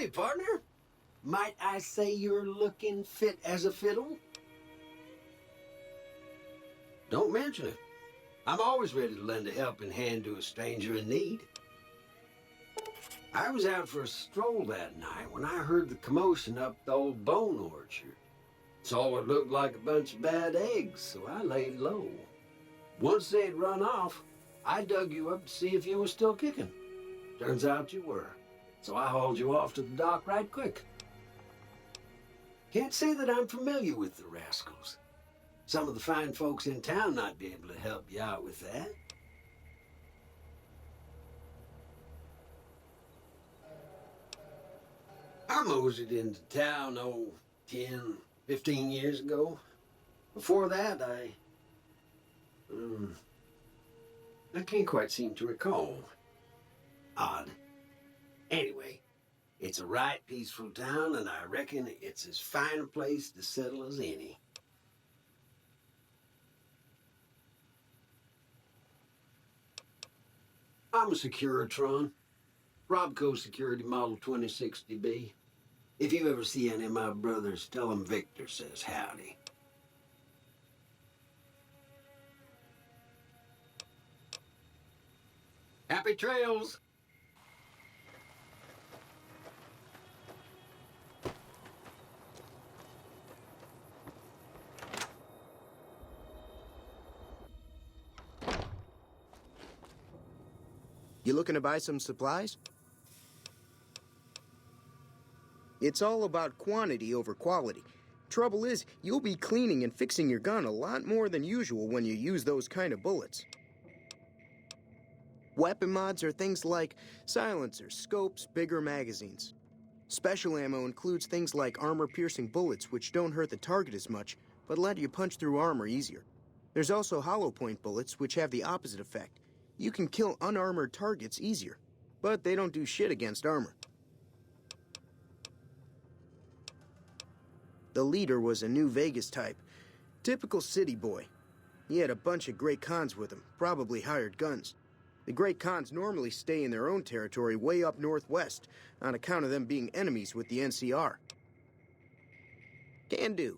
Howdy, partner. Might I say you're looking fit as a fiddle? Don't mention it. I'm always ready to lend a helping hand to a stranger in need. I was out for a stroll that night when I heard the commotion up the old bone orchard. Saw what looked like a bunch of bad eggs, so I laid low. Once they'd run off, I dug you up to see if you were still kicking. Turns out you were, so I hauled you off to the dock right quick. Can't say that I'm familiar with the rascals. Some of the fine folks in town might be able to help you out with that. I moseyed into town, 10, 15 years ago. Before that, I can't quite seem to recall. Odd. Anyway, it's a right peaceful town, and I reckon it's as fine a place to settle as any. I'm a Securitron. Robco Security Model 2060B. If you ever see any of my brothers, tell them Victor says howdy. Happy trails! You looking to buy some supplies? It's all about quantity over quality. Trouble is, you'll be cleaning and fixing your gun a lot more than usual when you use those kind of bullets. Weapon mods are things like silencers, scopes, bigger magazines. Special ammo includes things like armor-piercing bullets, which don't hurt the target as much, but let you punch through armor easier. There's also hollow point bullets, which have the opposite effect. You can kill unarmored targets easier, but they don't do shit against armor. The leader was a New Vegas type. Typical city boy. He had a bunch of Great Khans with him, probably hired guns. The Great Khans normally stay in their own territory way up northwest, on account of them being enemies with the NCR. Can do.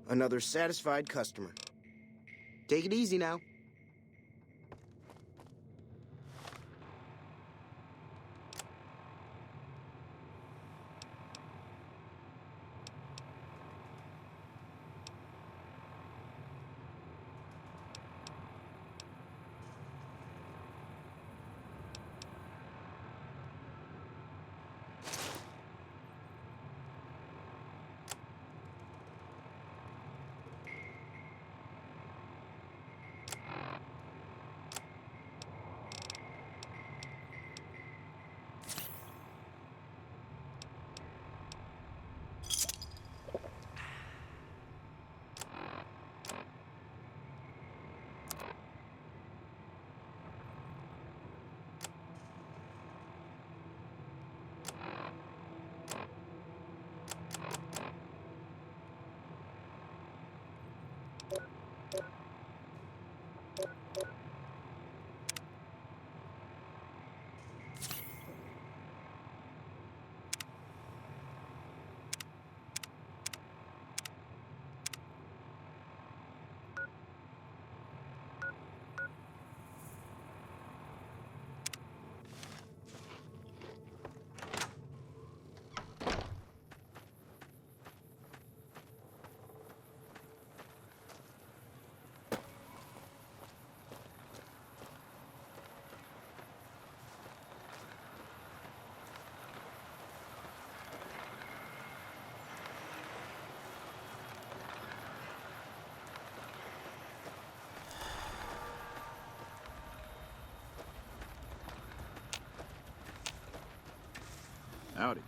Another satisfied customer. Take it easy now. Howdy.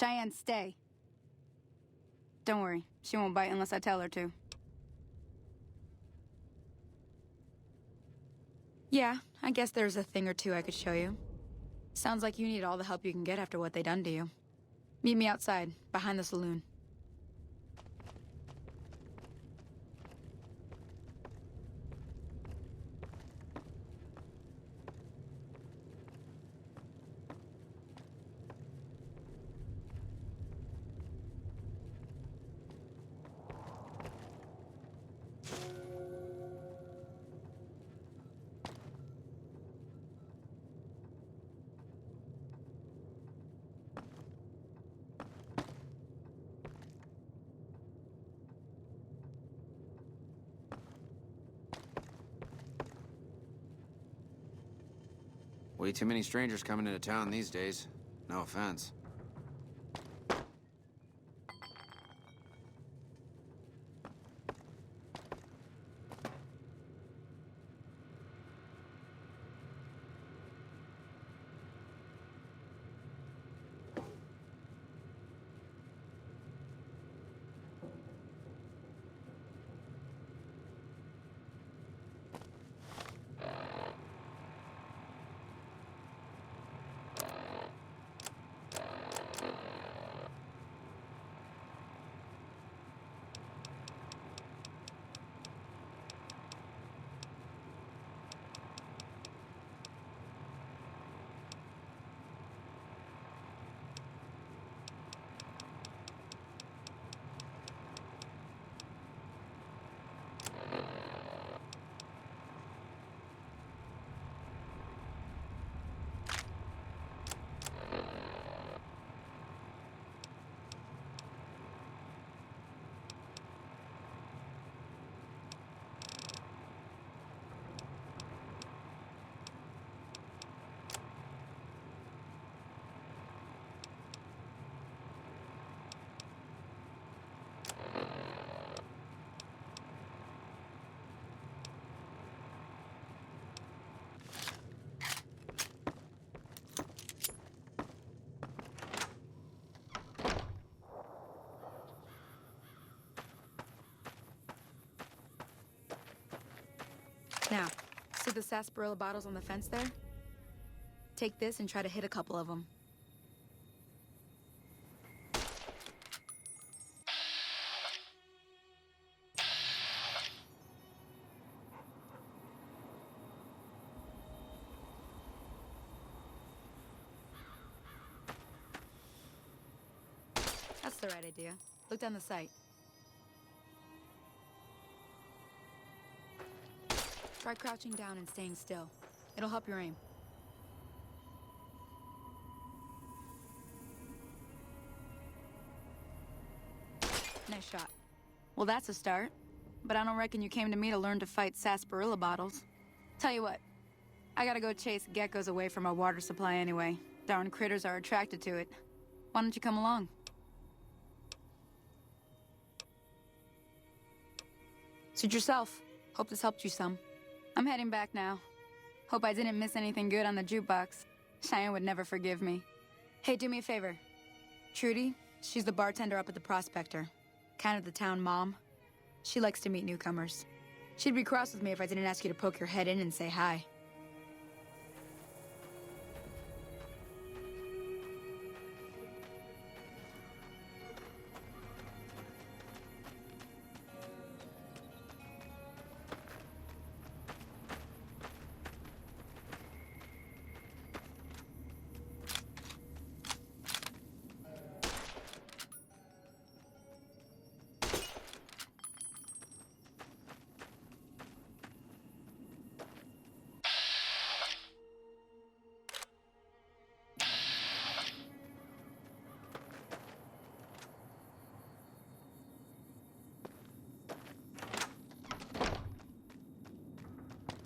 Cheyenne, stay. Don't worry, she won't bite unless I tell her to. Yeah, I guess there's a thing or two I could show you. Sounds like you need all the help you can get after what they done to you. Meet me outside, behind the saloon. Way too many strangers coming into town these days. No offense. Now, see the sarsaparilla bottles on the fence there? Take this and try to hit a couple of them. That's the right idea. Look down the sight. Try crouching down and staying still. It'll help your aim. Nice shot. Well, that's a start. But I don't reckon you came to me to learn to fight sarsaparilla bottles. Tell you what, I gotta go chase geckos away from our water supply anyway. Darn critters are attracted to it. Why don't you come along? Suit yourself. Hope this helped you some. I'm heading back now. Hope I didn't miss anything good on the jukebox. Cheyenne would never forgive me. Hey, do me a favor. Trudy, she's the bartender up at the Prospector. Kind of the town mom. She likes to meet newcomers. She'd be cross with me if I didn't ask you to poke your head in and say hi.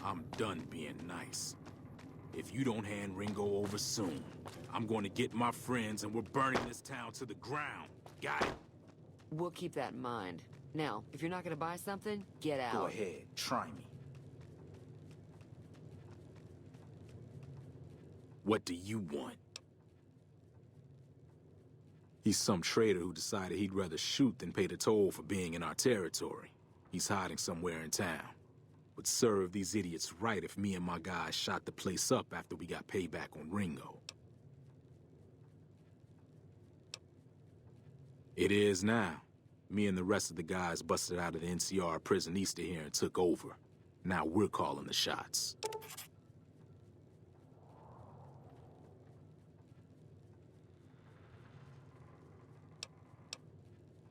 I'm done being nice. If you don't hand Ringo over soon, I'm going to get my friends and we're burning this town to the ground. Got it? We'll keep that in mind. Now, if you're not gonna buy something, get out. Go ahead, try me. What do you want? He's some traitor who decided he'd rather shoot than pay the toll for being in our territory. He's hiding somewhere in town. Would serve these idiots right if me and my guys shot the place up after we got payback on Ringo. It is now. Me and the rest of the guys busted out of the NCR prison east of here and took over. Now we're calling the shots.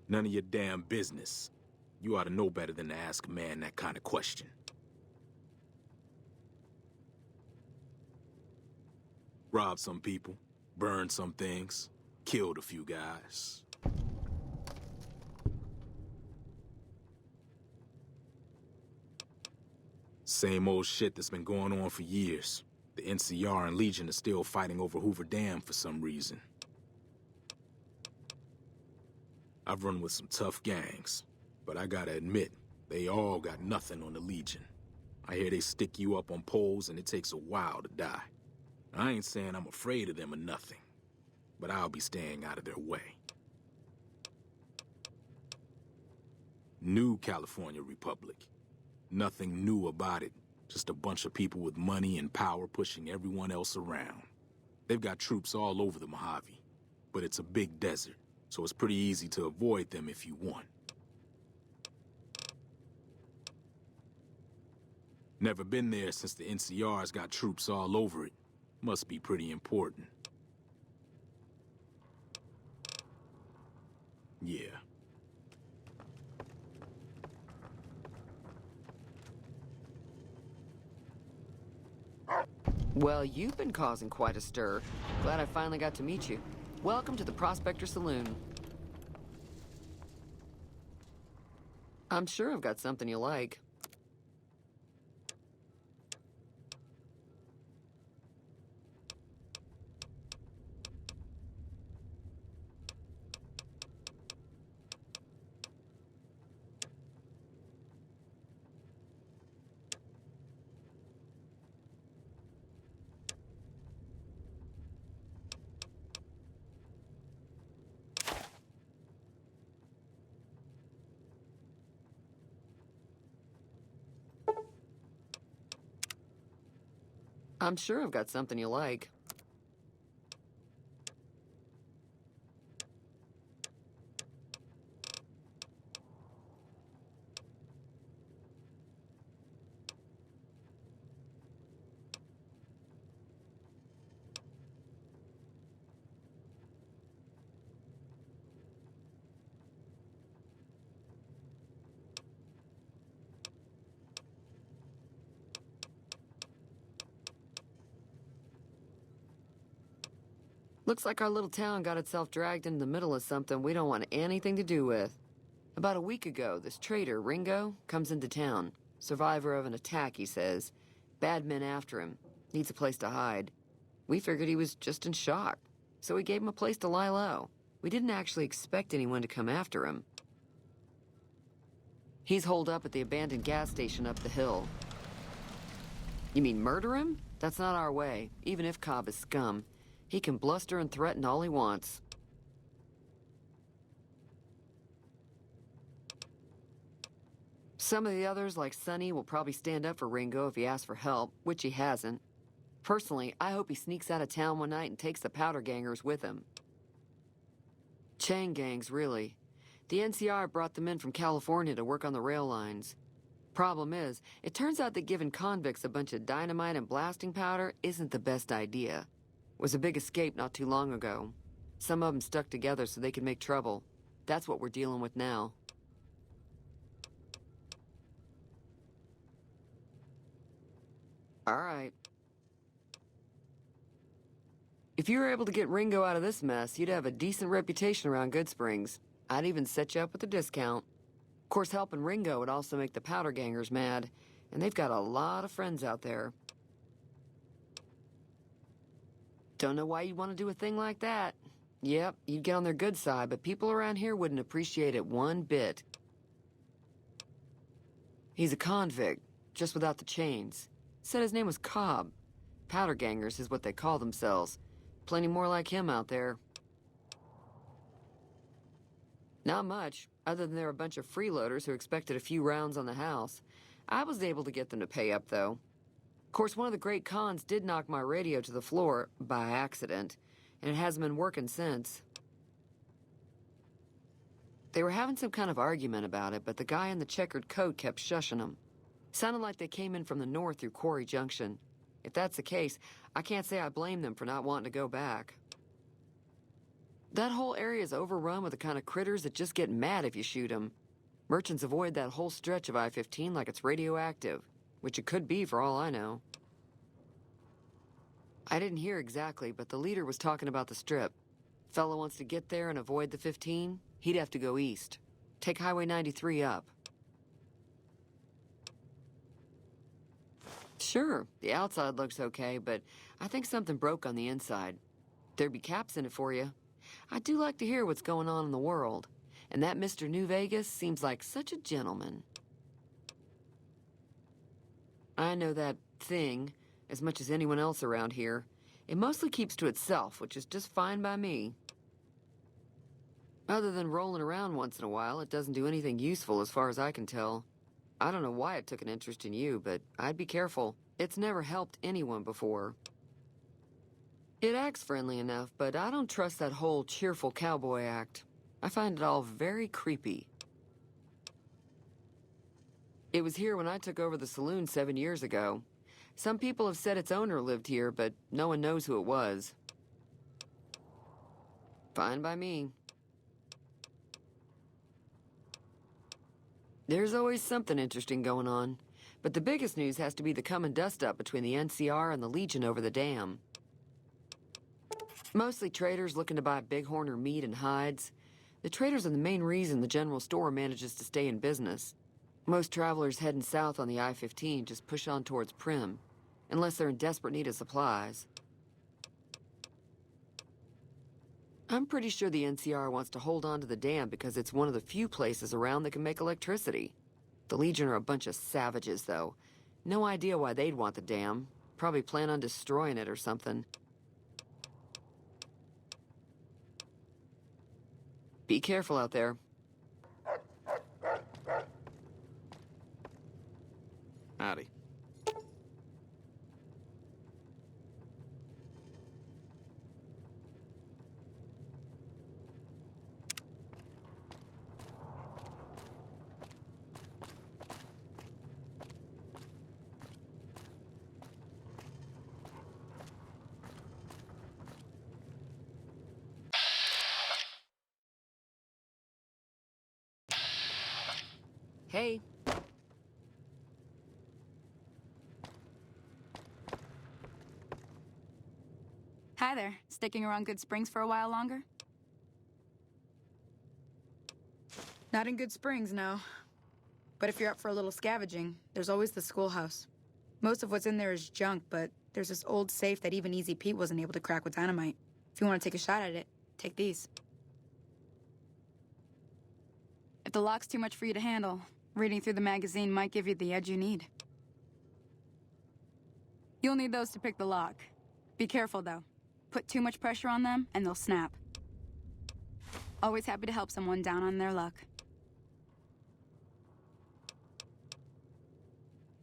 None of your damn business. You ought to know better than to ask a man that kind of question. Robbed some people, burned some things, killed a few guys. Same old shit that's been going on for years. The NCR and Legion are still fighting over Hoover Dam for some reason. I've run with some tough gangs, but I gotta admit, they all got nothing on the Legion. I hear they stick you up on poles and it takes a while to die. I ain't saying I'm afraid of them or nothing, but I'll be staying out of their way. New California Republic. Nothing new about it, just a bunch of people with money and power pushing everyone else around. They've got troops all over the Mojave, but it's a big desert, so it's pretty easy to avoid them if you want. Never been there since the NCR's got troops all over it. Must be pretty important. Yeah. Well, you've been causing quite a stir. Glad I finally got to meet you. Welcome to the Prospector Saloon. I'm sure I've got something you like. I'm sure I've got something you like. Looks like our little town got itself dragged into the middle of something we don't want anything to do with. About a week ago, this traitor, Ringo, comes into town. Survivor of an attack, he says. Bad men after him. Needs a place to hide. We figured he was just in shock, so we gave him a place to lie low. We didn't actually expect anyone to come after him. He's holed up at the abandoned gas station up the hill. You mean murder him? That's not our way, even if Cobb is scum. He can bluster and threaten all he wants. Some of the others, like Sonny, will probably stand up for Ringo if he asks for help, which he hasn't. Personally, I hope he sneaks out of town one night and takes the powder gangers with him. Chain gangs, really. The NCR brought them in from California to work on the rail lines. Problem is, it turns out that giving convicts a bunch of dynamite and blasting powder isn't the best idea. Was a big escape not too long ago. Some of them stuck together so they could make trouble. That's what we're dealing with now. All right. If you were able to get Ringo out of this mess, you'd have a decent reputation around Goodsprings. I'd even set you up with a discount. Of course, helping Ringo would also make the powder gangers mad, and they've got a lot of friends out there. Don't know why you'd want to do a thing like that. Yep, you'd get on their good side, but people around here wouldn't appreciate it one bit. He's a convict, just without the chains. Said his name was Cobb. Powder gangers is what they call themselves. Plenty more like him out there. Not much, other than there were a bunch of freeloaders who expected a few rounds on the house. I was able to get them to pay up, though. Of course, one of the great cons did knock my radio to the floor by accident, and it hasn't been working since. They were having some kind of argument about it, but the guy in the checkered coat kept shushing them. Sounded like they came in from the north through Quarry Junction. If that's the case, I can't say I blame them for not wanting to go back. That whole area is overrun with the kind of critters that just get mad if you shoot them. Merchants avoid that whole stretch of I-15 like it's radioactive, which it could be for all I know. I didn't hear exactly, but the leader was talking about the strip. Fellow wants to get there and avoid the 15, he'd have to go east. Take Highway 93 up. Sure, the outside looks okay, but I think something broke on the inside. There'd be caps in it for you. I do like to hear what's going on in the world, and that Mr. New Vegas seems like such a gentleman. I know that thing as much as anyone else around here. It mostly keeps to itself, which is just fine by me. Other than rolling around once in a while, it doesn't do anything useful as far as I can tell. I don't know why it took an interest in you, but I'd be careful. It's never helped anyone before. It acts friendly enough, but I don't trust that whole cheerful cowboy act. I find it all very creepy. It was here when I took over the saloon 7 years ago. Some people have said its owner lived here, but no one knows who it was. Fine by me. There's always something interesting going on, but the biggest news has to be the come and dust up between the NCR and the Legion over the dam. Mostly traders looking to buy bighorner meat and hides. The traders are the main reason the general store manages to stay in business. Most travelers heading south on the I-15 just push on towards Prim, unless they're in desperate need of supplies. I'm pretty sure the NCR wants to hold on to the dam because it's one of the few places around that can make electricity. The Legion are a bunch of savages, though. No idea why they'd want the dam. Probably plan on destroying it or something. Be careful out there. Howdy. Hey. Hi there. Sticking around Goodsprings for a while longer? Not in Goodsprings, no. But if you're up for a little scavenging, there's always the schoolhouse. Most of what's in there is junk, but there's this old safe that even Easy Pete wasn't able to crack with dynamite. If you want to take a shot at it, take these. If the lock's too much for you to handle, reading through the magazine might give you the edge you need. You'll need those to pick the lock. Be careful, though. Put too much pressure on them, and they'll snap. Always happy to help someone down on their luck.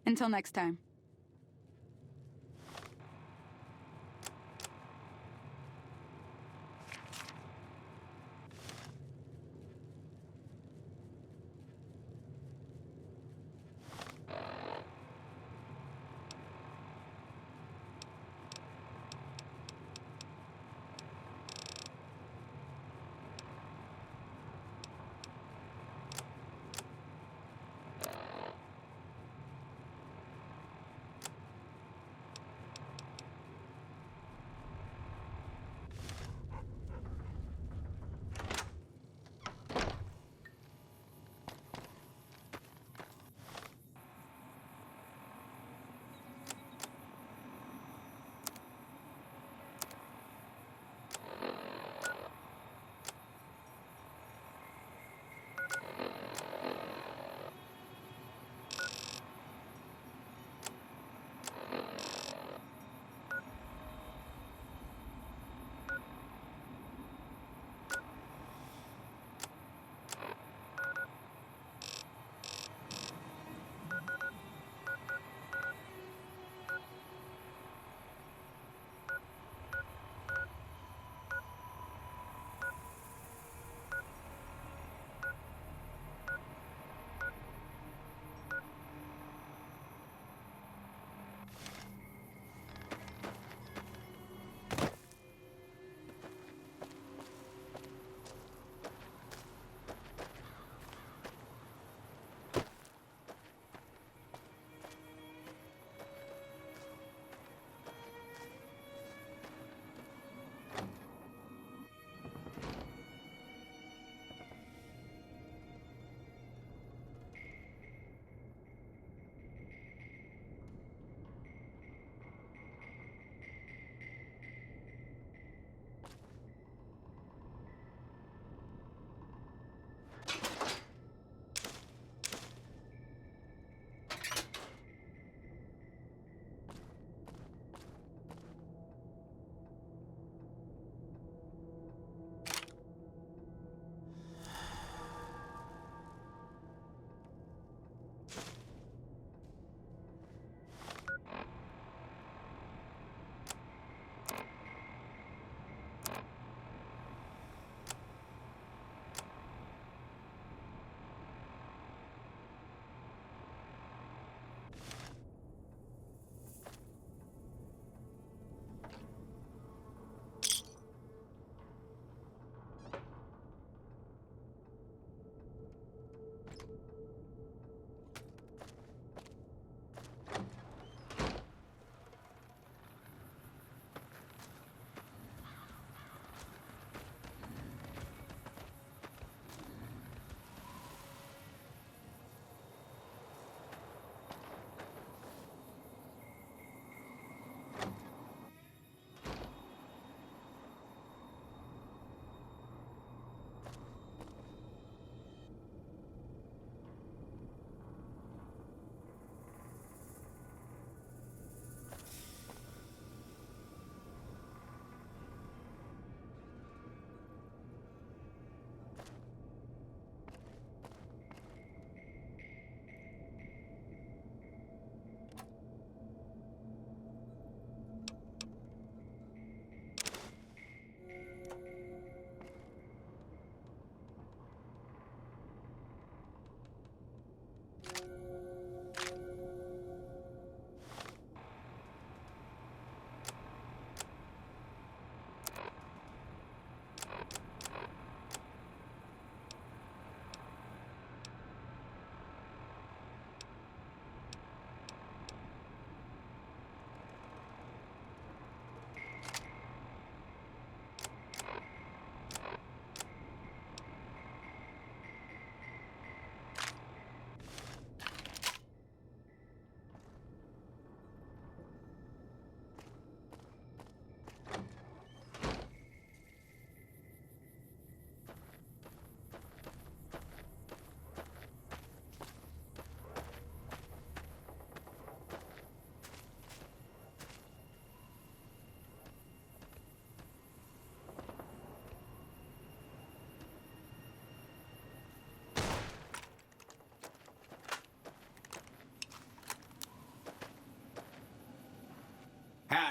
Until next time.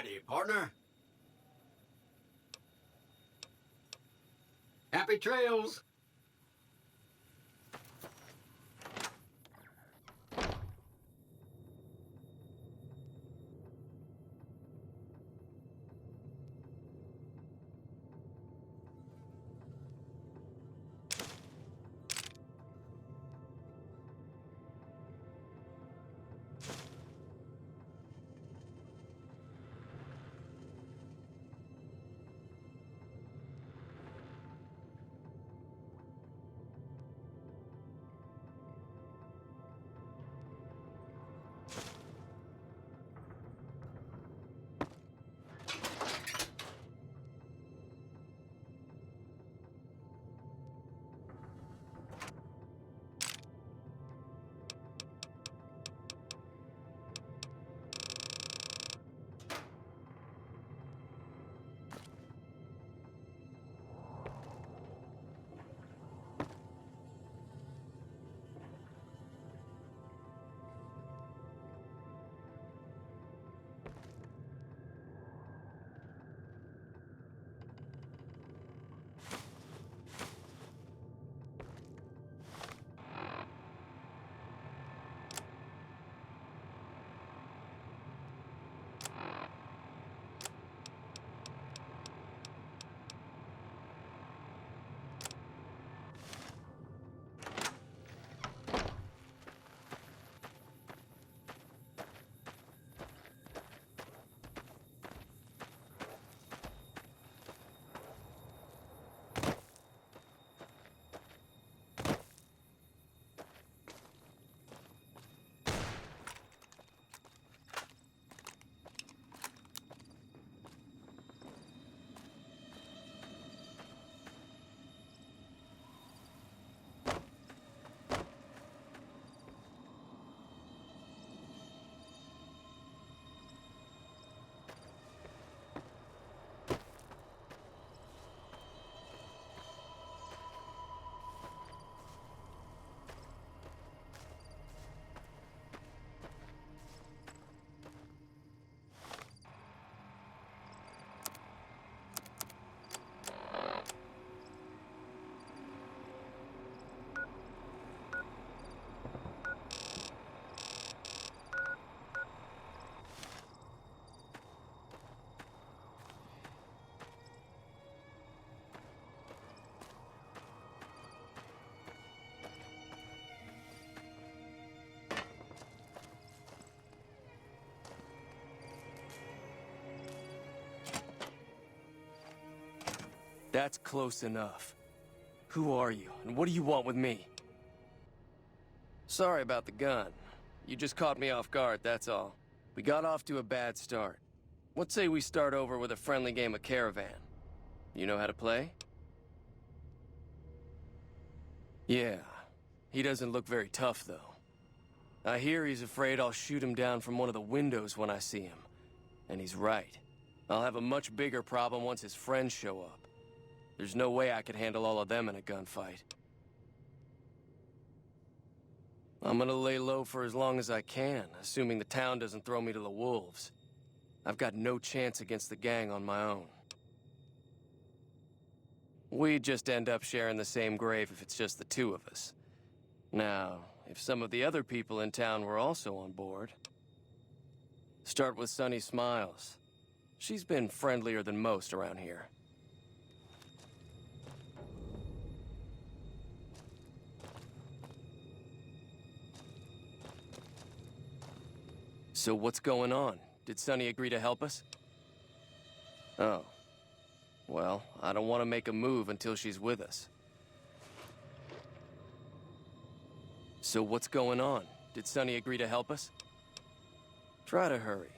Howdy, partner. Happy trails. That's close enough. Who are you, and what do you want with me? Sorry about the gun. You just caught me off guard, that's all. We got off to a bad start. Let's say we start over with a friendly game of Caravan. You know how to play? Yeah. He doesn't look very tough, though. I hear he's afraid I'll shoot him down from one of the windows when I see him. And he's right. I'll have a much bigger problem once his friends show up. There's no way I could handle all of them in a gunfight. I'm gonna lay low for as long as I can, assuming the town doesn't throw me to the wolves. I've got no chance against the gang on my own. We'd just end up sharing the same grave if it's just the two of us. Now, if some of the other people in town were also on board... Start with Sunny Smiles. She's been friendlier than most around here. So what's going on? Did Sunny agree to help us? Oh. Well, I don't want to make a move until she's with us. So what's going on? Did Sunny agree to help us? Try to hurry.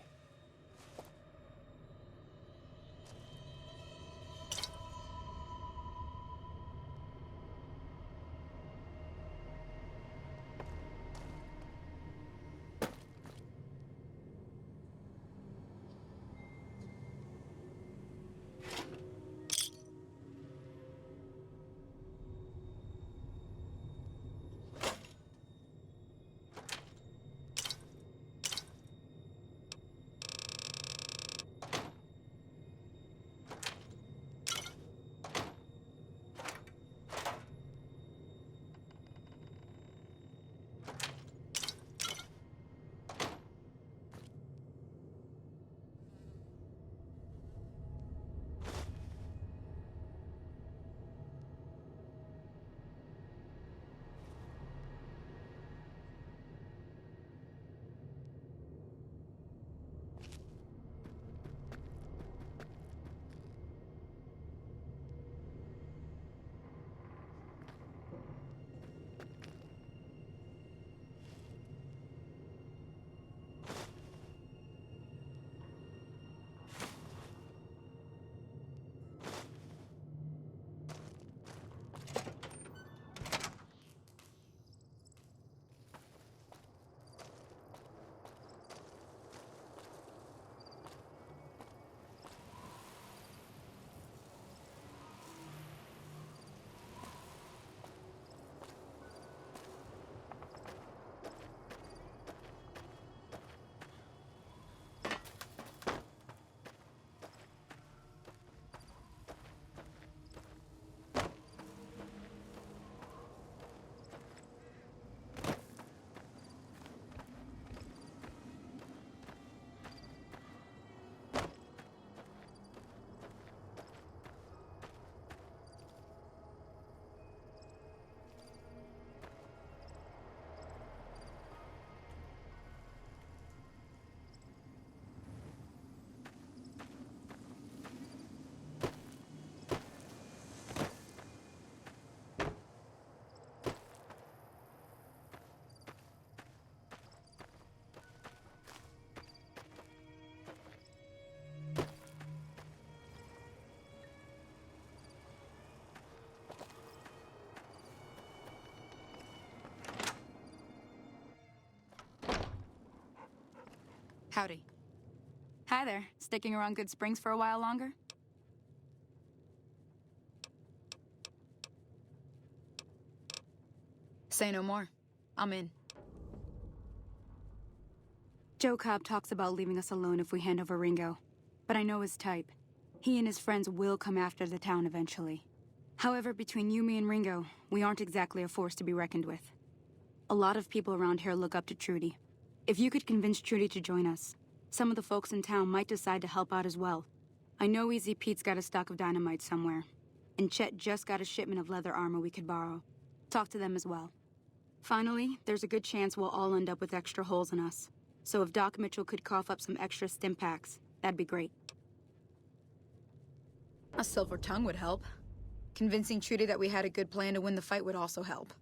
Howdy. Hi there. Sticking around Goodsprings for a while longer? Say no more. I'm in. Joe Cobb talks about leaving us alone if we hand over Ringo. But I know his type. He and his friends will come after the town eventually. However, between you, me, and Ringo, we aren't exactly a force to be reckoned with. A lot of people around here look up to Trudy. If you could convince Trudy to join us, some of the folks in town might decide to help out as well. I know Easy Pete's got a stock of dynamite somewhere, and Chet just got a shipment of leather armor we could borrow. Talk to them as well. Finally, there's a good chance we'll all end up with extra holes in us. So if Doc Mitchell could cough up some extra stim packs, that'd be great. A silver tongue would help. Convincing Trudy that we had a good plan to win the fight would also help.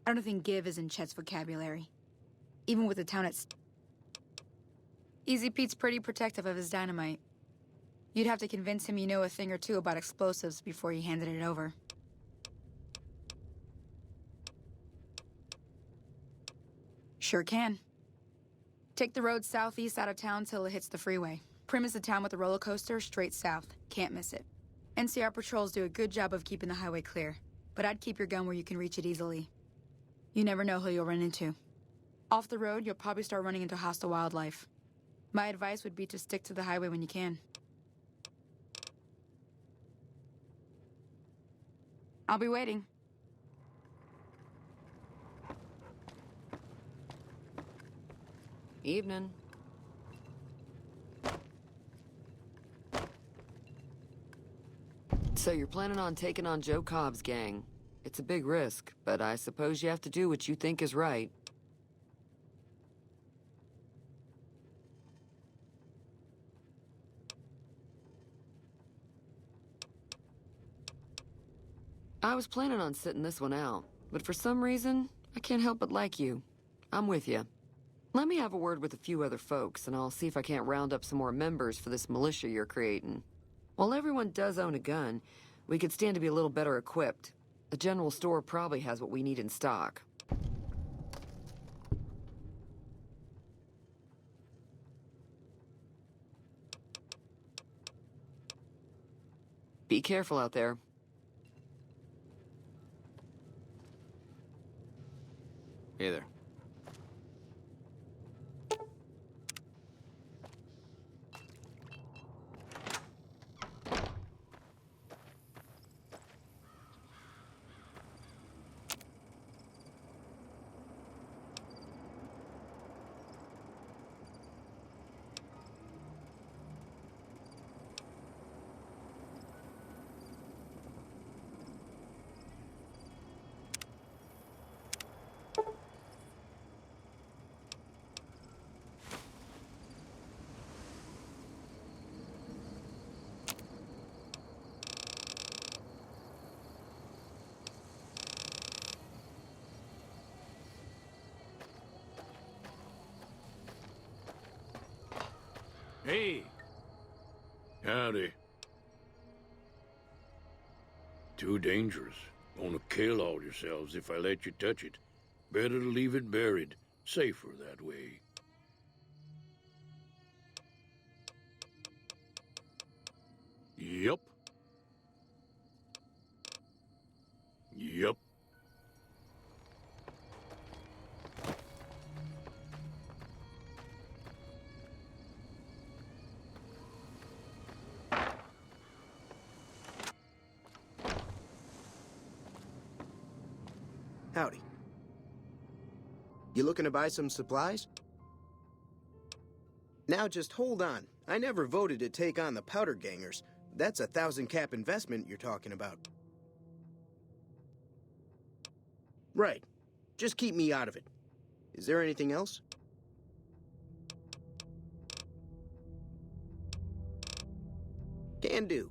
I don't think give is in Chet's vocabulary. Even with the town at... Easy Pete's pretty protective of his dynamite. You'd have to convince him you know a thing or two about explosives before you handed it over. Sure can. Take the road southeast out of town till it hits the freeway. Prim is the town with the roller coaster, straight south. Can't miss it. NCR patrols do a good job of keeping the highway clear, but I'd keep your gun where you can reach it easily. You never know who you'll run into. Off the road, you'll probably start running into hostile wildlife. My advice would be to stick to the highway when you can. I'll be waiting. Evening. So you're planning on taking on Joe Cobb's gang. It's a big risk, but I suppose you have to do what you think is right. I was planning on sitting this one out, but for some reason, I can't help but like you. I'm with you. Let me have a word with a few other folks, and I'll see if I can't round up some more members for this militia you're creating. While everyone does own a gun, we could stand to be a little better equipped. The general store probably has what we need in stock. Be careful out there. Hey there. Hey! Howdy. Too dangerous. Gonna kill all yourselves if I let you touch it. Better to leave it buried. Safer that way. Yep. Yup. Howdy. You looking to buy some supplies? Now just hold on. I never voted to take on the powder gangers. That's a 1,000-cap investment you're talking about. Right. Just keep me out of it. Is there anything else? Can do.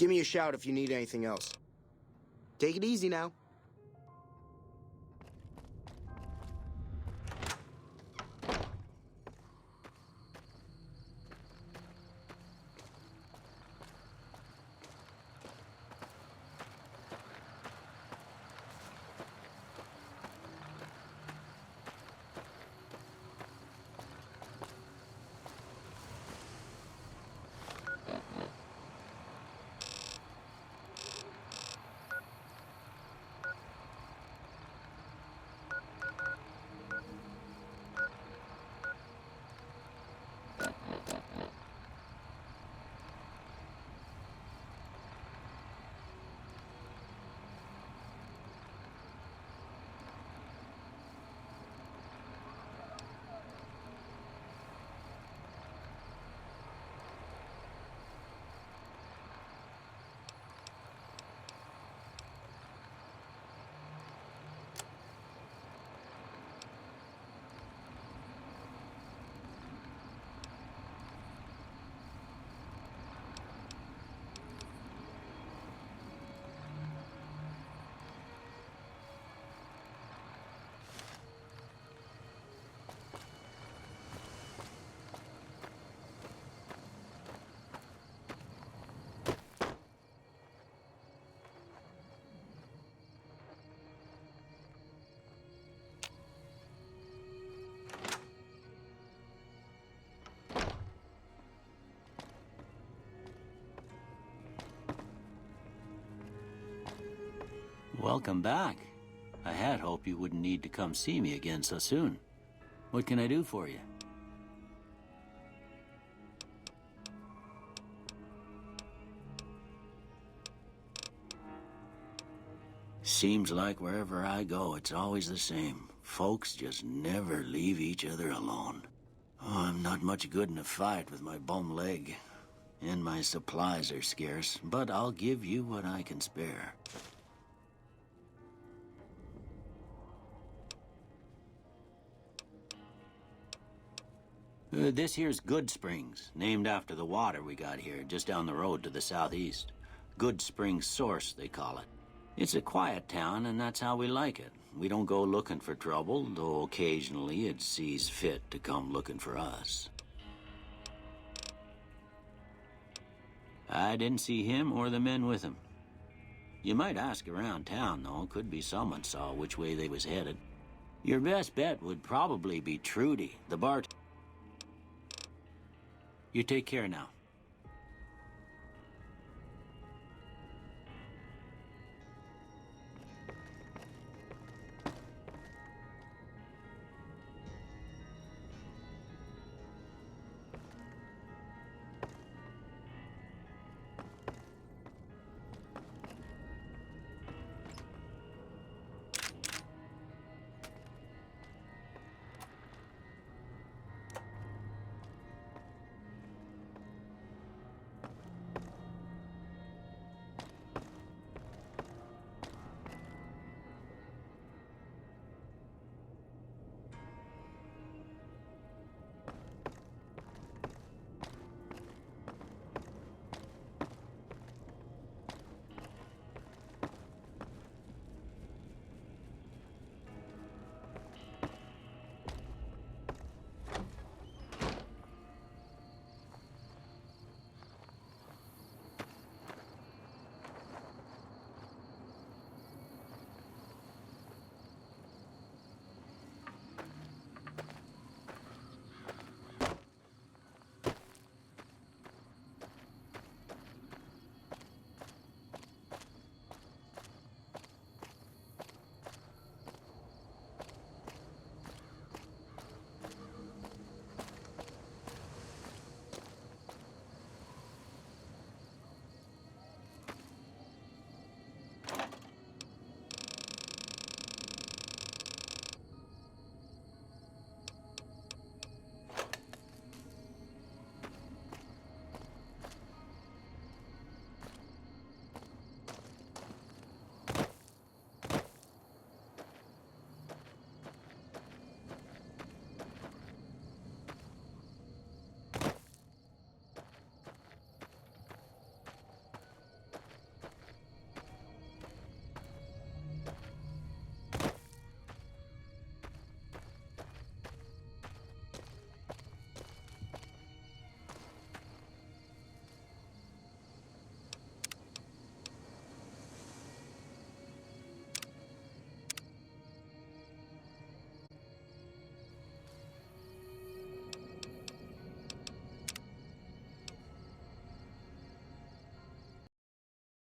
Give me a shout if you need anything else. Take it easy now. Welcome back. I had hoped you wouldn't need to come see me again so soon. What can I do for you? Seems like wherever I go, it's always the same. Folks just never leave each other alone. Oh, I'm not much good in a fight with my bum leg. And my supplies are scarce, but I'll give you what I can spare. This here's Goodsprings, named after the water we got here, just down the road to the southeast. Goodsprings Source, they call it. It's a quiet town, and that's how we like it. We don't go looking for trouble, though occasionally it sees fit to come looking for us. I didn't see him or the men with him. You might ask around town, though. Could be someone saw which way they was headed. Your best bet would probably be Trudy, the bart. You take care now.